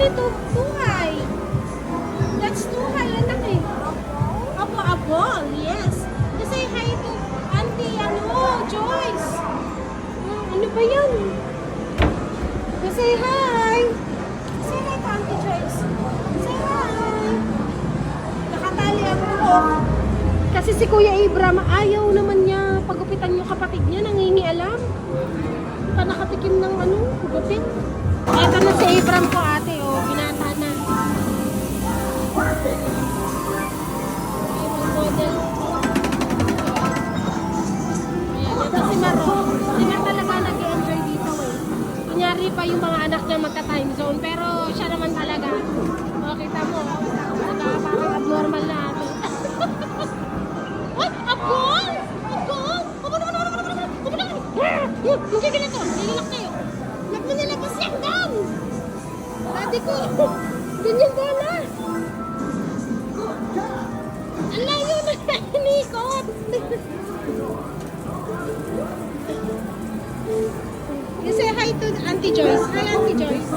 ganito, tuhay. That's tuhay, anak eh. Apo, abol, yes. Kasi hi to Auntie, Joyce. Ano ba yan? Say hi. Say hi to Auntie Joyce. Say hi. Nakatali ang buhok. Kasi si Kuya Abram, ayaw naman niya pagupitan yung kapatid niya, nangingialam. Pa nakatikim ng gupit. Ito na si Abram ko ate, binata na. Model. Ayan, ito si Maro. Si Maro talaga nag-enjoy dito eh. Kunyari pa yung mga anak niya magka-time zone, pero siya naman talaga. Kita mo, parang abnormal na ate. Ay! Abol! Abol! Magigilak ko! Magigilak kayo! Huwag mo nilabas yan doon! Dati ko! Doon yung bola! Ang layo na inikot! You say hi to Auntie Joyce. Hi Auntie Joyce.